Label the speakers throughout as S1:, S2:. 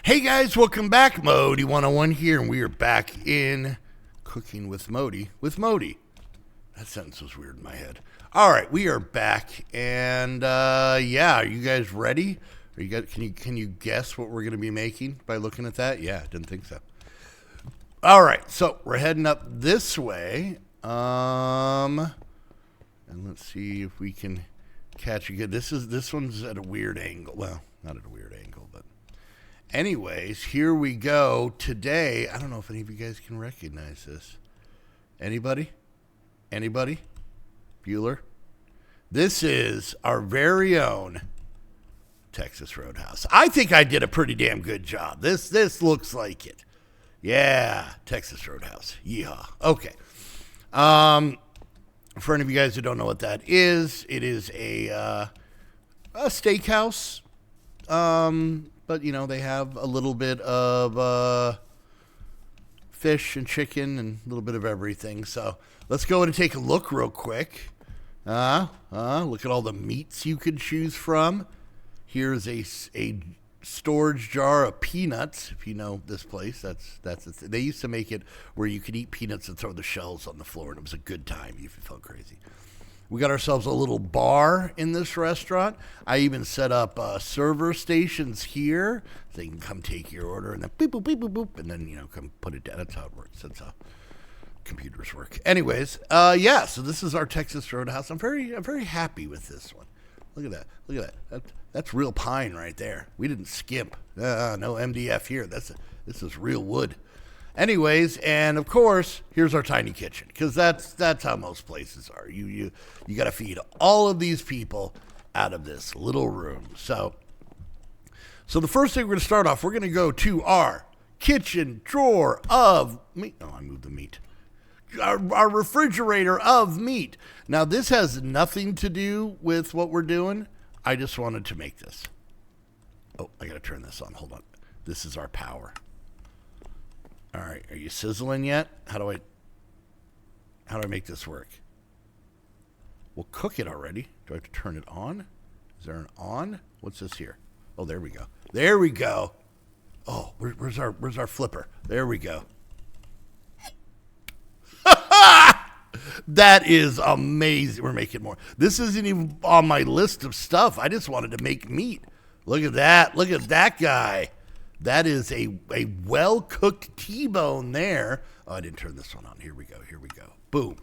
S1: Hey guys, welcome back. Modii 101 here, and we are back in Cooking with Modii. That sentence was weird in my head. All right, we are back, and yeah, are you guys ready? Can you guess what we're going to be making by looking at that? Yeah, didn't think so. All right, so we're heading up this way, and let's see if we can catch a good. This one's at a weird angle. Well, not at a weird angle, but. Anyways, here we go. Today, I don't know if any of you guys can recognize this. Anybody? Bueller? This is our very own Texas Roadhouse. I think I did a pretty damn good job. This looks like it. Yeah, Texas Roadhouse. Yeehaw. Okay. For any of you guys who don't know what that is, it is a steakhouse. But, you know, they have a little bit of fish and chicken and a little bit of everything. So let's go in and take a look real quick. Look at all the meats you could choose from. Here's a storage jar of peanuts. If you know this place, that's they used to make it where you could eat peanuts and throw the shells on the floor, and it was a good time if you felt crazy. We got ourselves a little bar in this restaurant. I even set up server stations here so they can come take your order and then beep, boop, beep, boop, boop, and then, you know, come put it down. That's how it works. That's how computers work. Anyways, yeah, so this is our Texas Roadhouse. I'm very happy with this one. Look at that. That's real pine right there. We didn't skimp. No MDF here. This is real wood. Anyways, and of course, here's our tiny kitchen, because that's how most places are. You got to feed all of these people out of this little room. So the first thing we're going to start off, we're going to go to our kitchen drawer of meat. Oh, I moved the meat. Our refrigerator of meat. Now, this has nothing to do with what we're doing. I just wanted to make this. Oh, I got to turn this on. Hold on. This is our power. All right, are you sizzling yet? How do I make this work? We'll cook it already. Do I have to turn it on? Is there an on? What's this here? Oh, there we go. Oh, where's our flipper? There we go. That is amazing. We're making more. This isn't even on my list of stuff. I just wanted to make meat. Look at that. Look at that guy. That is a well-cooked T-bone there. Oh, I didn't turn this one on. Here we go. Boom.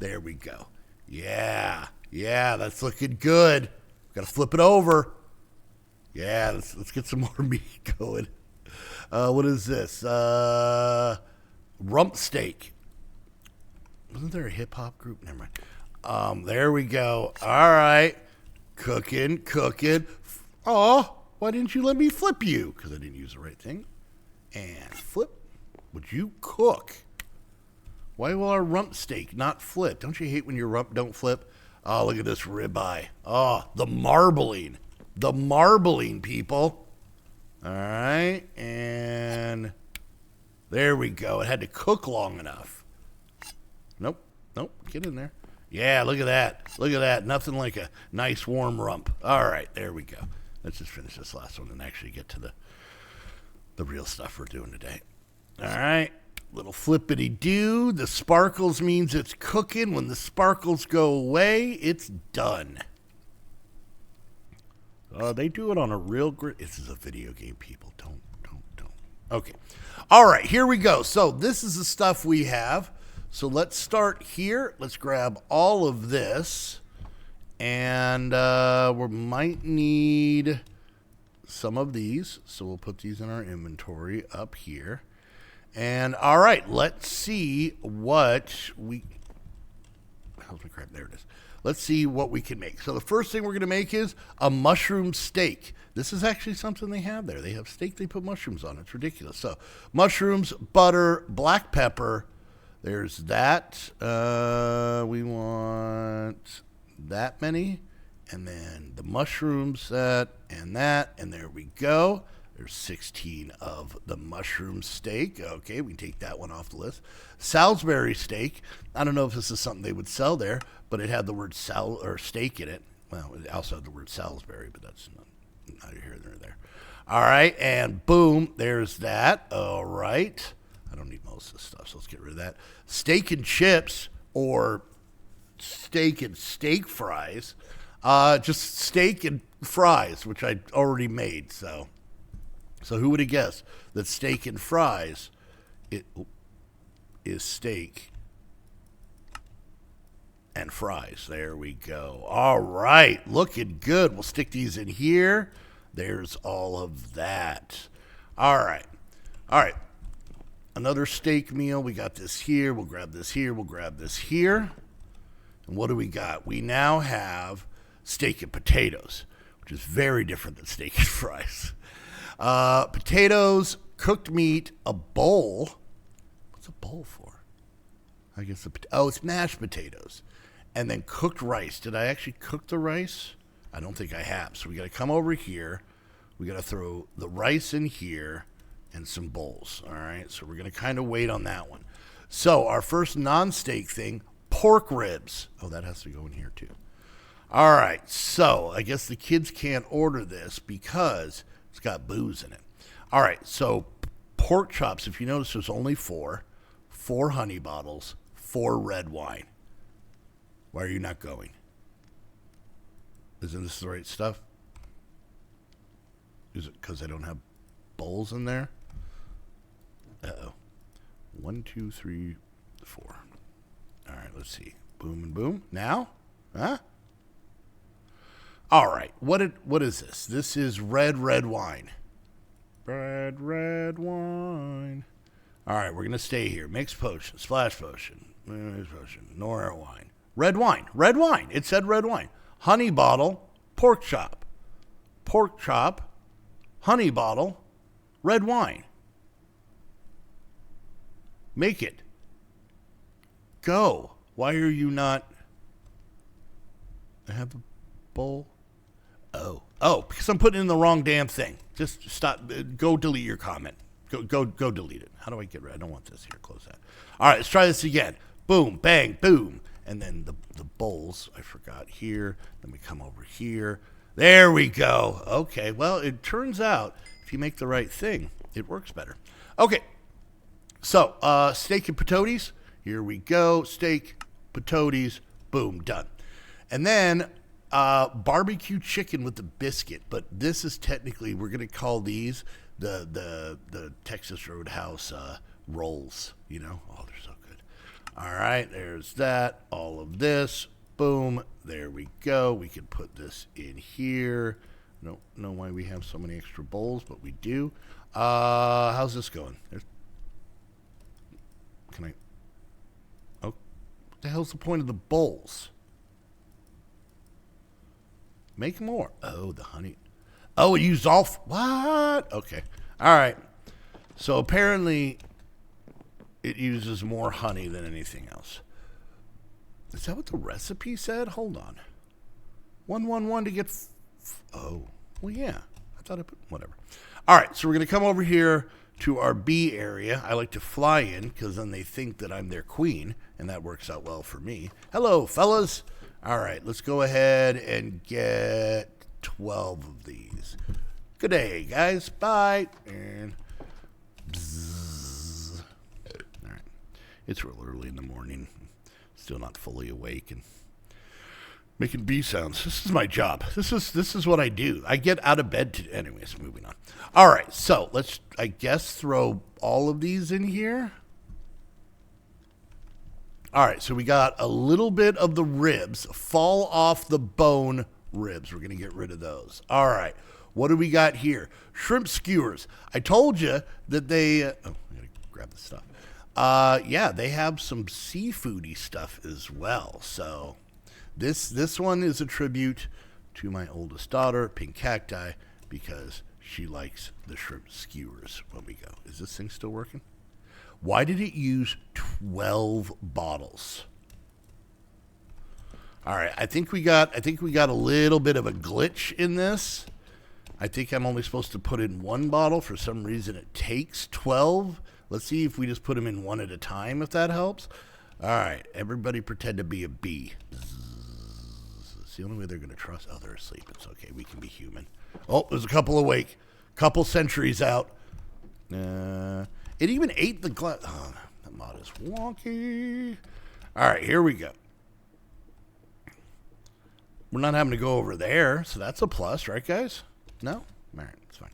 S1: There we go. Yeah, that's looking good. Got to flip it over. Yeah, let's get some more meat going. What is this? Rump steak. Wasn't there a hip-hop group? Never mind. There we go. All right. Cooking. Oh. Why didn't you let me flip you? Because I didn't use the right thing. And flip. Would you cook? Why will our rump steak not flip? Don't you hate when your rump don't flip? Oh, look at this ribeye. Oh, the marbling. The marbling, people. All right. And there we go. It had to cook long enough. Nope. Get in there. Yeah, look at that. Nothing like a nice warm rump. All right. There we go. Let's just finish this last one and actually get to the real stuff we're doing today. All right. Little flippity-doo. The sparkles means it's cooking. When the sparkles go away, it's done. They do it on a real grid. This is a video game, people. Don't. Okay. All right. Here we go. So this is the stuff we have. So let's start here. Let's grab all of this. And we might need some of these. So we'll put these in our inventory up here. And all right, let's see what we... How's my crap? There it is. Let's see what we can make. So the first thing we're going to make is a mushroom steak. This is actually something they have there. They have steak, they put mushrooms on. It's ridiculous. So mushrooms, butter, black pepper. There's that. We want... that many, and then the mushrooms, and there we go. There's 16 of the mushroom steak. Okay, we can take that one off the list. Salisbury steak. I don't know if this is something they would sell there, but it had the word steak in it. Well, it also had the word Salisbury, but that's not here nor there. All right, and boom, there's that. All right. I don't need most of this stuff, so let's get rid of that. Steak and chips, or steak and steak fries. Just steak and fries, which I already made. So who would have guessed that steak and fries is steak and fries? There we go. All right, looking good. We'll stick these in here. There's all of that. All right. Another steak meal. We got this here. We'll grab this here. We'll grab this here. And what do we got? We now have steak and potatoes, which is very different than steak and fries. Potatoes, cooked meat, a bowl. What's a bowl for? I guess it's mashed potatoes. And then cooked rice. Did I actually cook the rice? I don't think I have. So we got to come over here. We got to throw the rice in here and some bowls. All right. So we're going to kind of wait on that one. So our first non-steak thing, pork ribs. Oh, that has to go in here too. All right. So I guess the kids can't order this because it's got booze in it. All right. So pork chops, if you notice, there's only 4 honey bottles, 4 red wine. Why are you not going? Isn't this the right stuff? Is it because I don't have bowls in there? Uh-oh. 1, 2, 3, 4. All right, let's see. Boom and boom. Now? Huh? All right. What is this? This is red wine. Red wine. All right, we're going to stay here. Mixed potion, splash potion, Nora wine. Red wine. It said red wine. Honey bottle, pork chop, honey bottle, red wine. Make it. Go. Why are you not? I have a bowl. Oh, because I'm putting in the wrong damn thing. Just stop. Go delete your comment. Go delete it. How do I get rid? I don't want this here. Close that. All right, let's try this again. Boom, bang, boom. And then the bowls, I forgot here. Then we come over here. There we go. Okay, well, it turns out if you make the right thing, it works better. Okay, so steak and potatoes. Here we go. Steak, potatoes, boom, done. And then barbecue chicken with the biscuit. But this is technically, we're going to call these the Texas Roadhouse rolls. You know? Oh, they're so good. All right, there's that. All of this. Boom. There we go. We can put this in here. Don't know why we have so many extra bowls, but we do. How's this going? Can I? Oh, what the hell's the point of the bowls? Make more. Oh, the honey. Oh, it used all. What? Okay. All right. So apparently it uses more honey than anything else. Is that what the recipe said? Hold on. 111 to get. Oh, well, yeah. I thought I put. Whatever. All right. So we're going to come over here to our B area. I like to fly in because then they think that I'm their queen, and that works out well for me. Hello, fellas. All right. Let's go ahead and get 12 of these. Good day, guys. Bye. And bzzz. All right. It's real early in the morning. Still not fully awake and making bee sounds. This is my job. This is what I do. I get out of bed to. Anyways, moving on. All right. So let's, I guess, throw all of these in here. All right. So we got a little bit of the ribs, fall off the bone ribs. We're going to get rid of those. All right. What do we got here? Shrimp skewers. I told you that they. I got to grab the stuff. Yeah, they have some seafoody stuff as well. So this one is a tribute to my oldest daughter, Pink Cacti, because she likes the shrimp skewers when we go. Is this thing still working? Why did it use 12 bottles? All right, I think we got a little bit of a glitch in this. I think I'm only supposed to put in 1 bottle. For some reason, it takes 12. Let's see if we just put them in one at a time, if that helps. All right, everybody pretend to be a bee. It's the only way they're going to trust. Oh, they're asleep. It's okay. We can be human. Oh, there's a couple awake. Couple centuries out. It even ate the glass. Oh, that mod is wonky. All right, here we go. We're not having to go over there, so that's a plus, right, guys? No? All right, it's fine.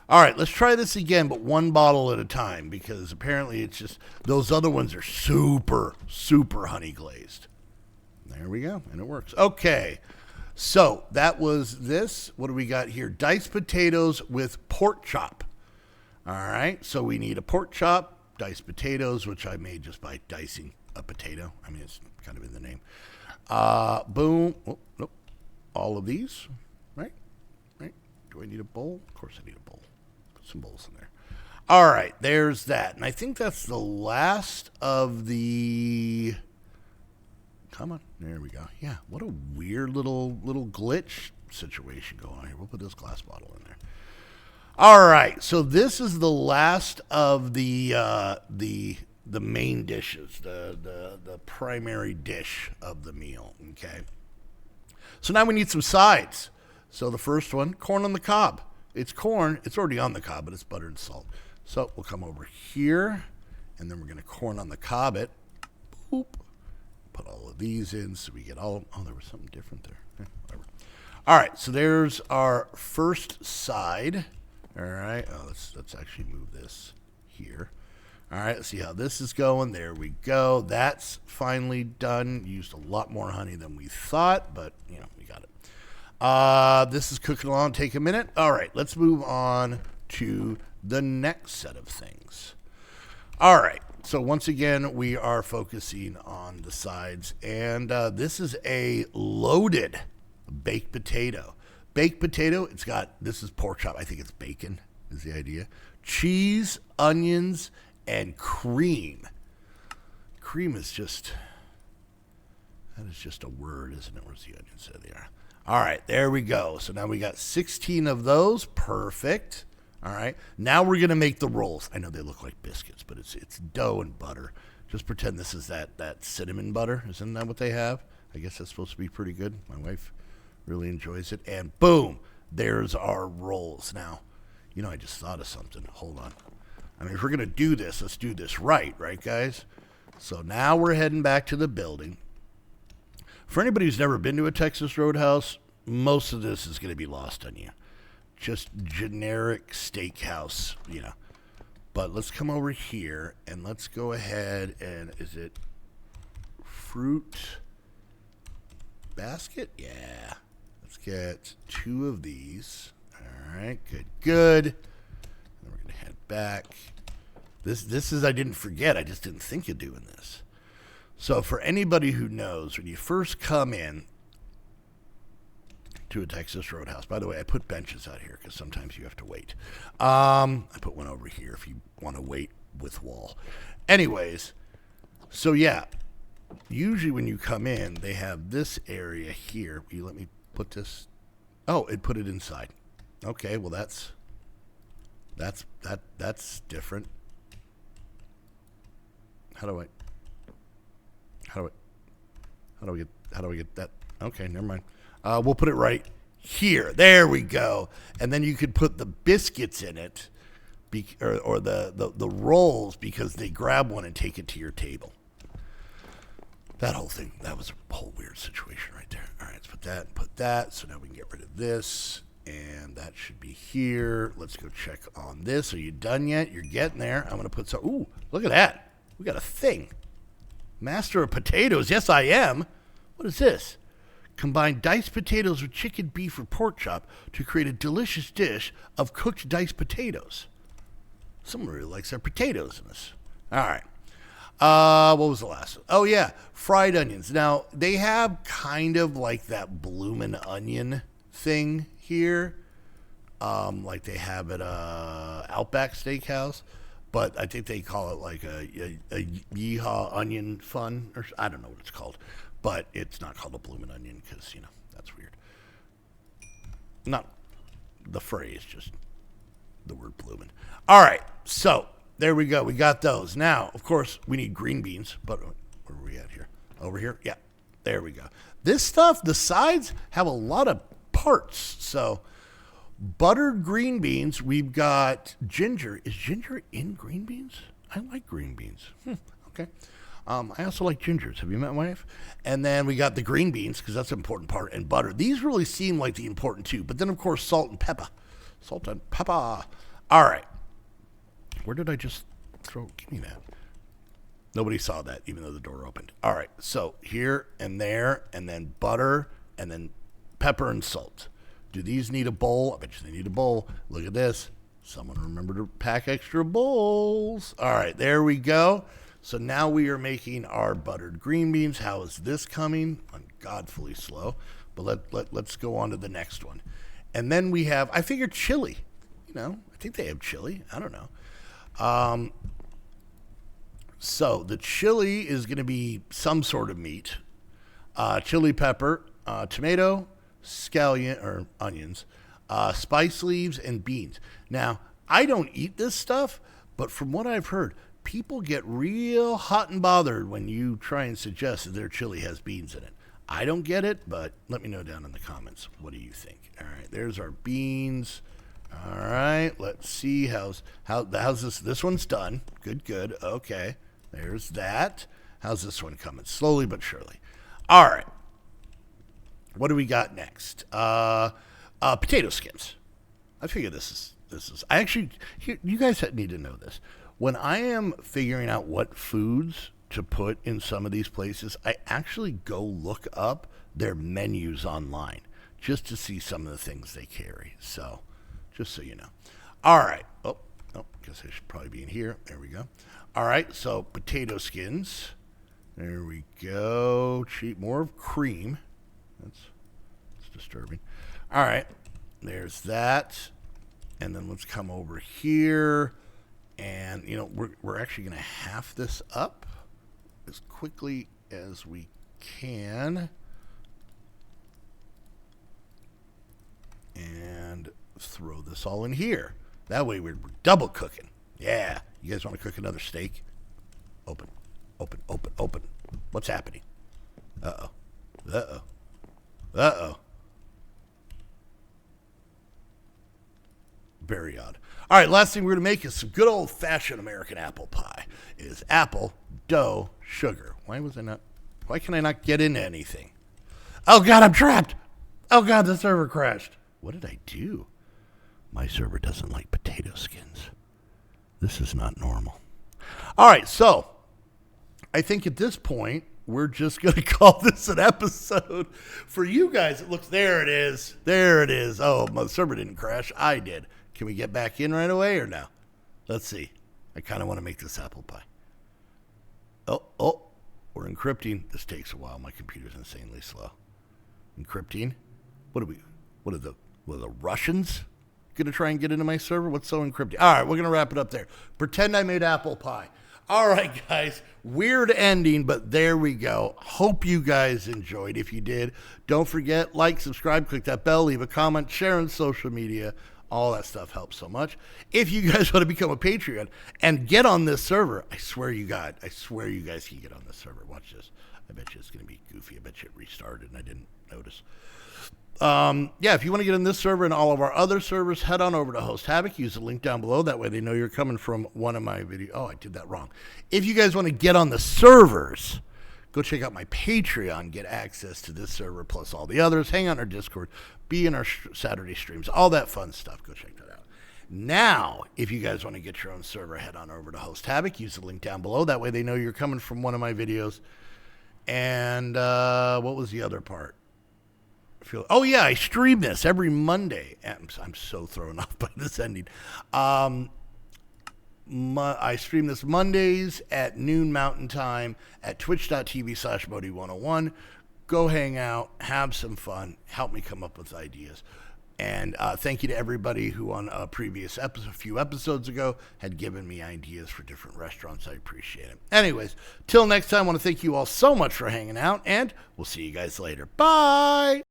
S1: All right, let's try this again, but one bottle at a time, because apparently it's just, those other ones are super, super honey glazed. There we go, and it works. Okay, so that was this. What do we got here? Diced potatoes with pork chop. All right, so we need a pork chop, diced potatoes, which I made just by dicing a potato. I mean, it's kind of in the name. Boom. Oh, nope. All of these, right? Right? Do I need a bowl? Of course I need a bowl. Put some bowls in there. All right, there's that. And I think that's the last of the... Come on. There we go. Yeah, what a weird little glitch situation going on here. We'll put this glass bottle in there. All right, so this is the last of the main dishes, the primary dish of the meal, okay? So now we need some sides. So the first one, corn on the cob. It's corn. It's already on the cob, but it's butter and salt. So we'll come over here, and then we're going to corn on the cob it. Boop. Put all of these in so we get all... Oh, there was something different there. Whatever. All right, so there's our first side. All right. Oh, let's actually move this here. All right, let's see how this is going. There we go. That's finally done. Used a lot more honey than we thought, but, you know, we got it. This is cooking along. Take a minute. All right, let's move on to the next set of things. All right, so once again, we are focusing on the sides, and this is a loaded baked potato. Baked potato, this is pork chop. I think it's bacon is the idea. Cheese, onions, and cream. Cream is just, that is just a word, isn't it? Where's the onions? There they are. All right, there we go. So now we got 16 of those. Perfect. All right. Now we're going to make the rolls. I know they look like biscuits, but it's dough and butter. Just pretend this is that cinnamon butter. Isn't that what they have? I guess that's supposed to be pretty good. My wife really enjoys it. And boom, there's our rolls. Now, you know, I just thought of something. Hold on. I mean, if we're going to do this, let's do this right, guys? So now we're heading back to the building. For anybody who's never been to a Texas Roadhouse, most of this is going to be lost on you. Just generic steakhouse, you know. But let's come over here, and let's go ahead and, is it fruit basket? Yeah. Let's get 2 of these. All right, good. Then we're going to head back. This is, I didn't forget. I just didn't think of doing this. So for anybody who knows, when you first come in to a Texas Roadhouse, by the way, I put benches out here because sometimes you have to wait. I put one over here if you want to wait with wall. Anyways, so yeah, usually when you come in, they have this area here. Will you let me put this? Oh, it put it inside. Okay, well that's different. How do I get that? Okay, never mind. We'll put it right here. There we go. And then you could put the biscuits in it, or the rolls, because they grab one and take it to your table. That whole thing, that was a whole weird situation right there. All right, let's put that and put that. So now we can get rid of this, and that should be here. Let's go check on this. Are you done yet? You're getting there. I'm going to put some. Ooh, look at that. We got a thing. Master of potatoes. Yes, I am. What is this? Combine diced potatoes with chicken, beef, or pork chop to create a delicious dish of cooked diced potatoes. Someone really likes their potatoes in this. All right. What was the last one? Oh, yeah. Fried onions. Now, they have kind of like that bloomin' onion thing here. Like they have at Outback Steakhouse. But I think they call it like a yeehaw onion fun, or I don't know what it's called. But it's not called a bloomin' onion because, you know, that's weird. Not the phrase, just the word bloomin'. All right, so there we go. We got those. Now, of course, we need green beans. But where are we at here? Over here? Yeah, there we go. This stuff, the sides have a lot of parts. So Buttered green beans. We've got ginger. Is ginger in green beans? I like green beans. Okay. I also like gingers. Have you met my wife? And then we got the green beans, because that's an important part, and butter. These really seem like the important two. But then, of course, salt and pepper. Salt and pepper. All right. Where did I just throw? Give me that. Nobody saw that, even though the door opened. All right. So here and there, and then butter, and then pepper and salt. Do these need a bowl? I bet you they need a bowl. Look at this. Someone remember to pack extra bowls. All right. There we go. So now we are making our buttered green beans. How is this coming? Ungodfully slow. But let's go on to the next one. And then we have, I figured chili. I think they have chili. I don't know. So the chili is going to be some sort of meat. Chili pepper, tomato, scallion, or onions, spice leaves, and beans. Now, I don't eat this stuff, but from what I've heard, people get real hot and bothered when you try and suggest that their chili has beans in it. I don't get it, but let me know down in the comments. What do you think? All right, there's our beans. All right, let's see how's this. This one's done. Good. Okay, there's that. How's this one coming? Slowly but surely. All right. What do we got next? Potato skins. I figure this is. I actually, you guys need to know this. When I am figuring out what foods to put in some of these places, I actually go look up their menus online just to see some of the things they carry. So, just so you know. All right. Oh, guess I should probably be in here. There we go. All right. So, potato skins. There we go. Cheap. More of cream. That's disturbing. All right. There's that. And then let's come over here. And, we're actually going to half this up as quickly as we can. And throw this all in here. That way we're double cooking. Yeah. You guys want to cook another steak? Open. What's happening? Uh-oh. Very odd. All right, last thing we're going to make is some good old-fashioned American apple pie. It is apple, dough, sugar. Why can I not get into anything? Oh, God, I'm trapped. Oh, God, the server crashed. What did I do? My server doesn't like potato skins. This is not normal. All right, so I think at this point, we're just going to call this an episode. For you guys, it looks, there it is. Oh, my server didn't crash. I did. Can we get back in right away or no? Let's see. I kind of want to make this apple pie. Oh, we're encrypting. This takes a while. My computer's insanely slow. Encrypting. What are the Russians going to try and get into my server? What's so encrypted? All right, we're going to wrap it up there. Pretend I made apple pie. All right, guys. Weird ending, but there we go. Hope you guys enjoyed. If you did, don't forget, like, subscribe, click that bell, leave a comment, share on social media. All that stuff helps so much. If you guys want to become a Patreon and get on this server, I swear you guys can get on this server. Watch this. I bet you it's going to be goofy. I bet you it restarted and I didn't notice. If you want to get in this server and all of our other servers, head on over to Host Havoc. Use the link down below. That way they know you're coming from one of my videos. Oh, I did that wrong. If you guys want to get on the servers, go check out my Patreon. Get access to this server plus all the others. Hang on our Discord. Be in our Saturday streams. All that fun stuff. Go check that out. Now, if you guys want to get your own server, head on over to Host Havoc. Use the link down below. That way they know you're coming from one of my videos. And what was the other part? I stream this every Monday. I'm so thrown off by this ending. I stream this Mondays at noon Mountain Time at twitch.tv/Modii101. Go hang out, have some fun, help me come up with ideas. And thank you to everybody who on a few episodes ago had given me ideas for different restaurants. I appreciate it. Anyways, till next time, I want to thank you all so much for hanging out, and we'll see you guys later. Bye!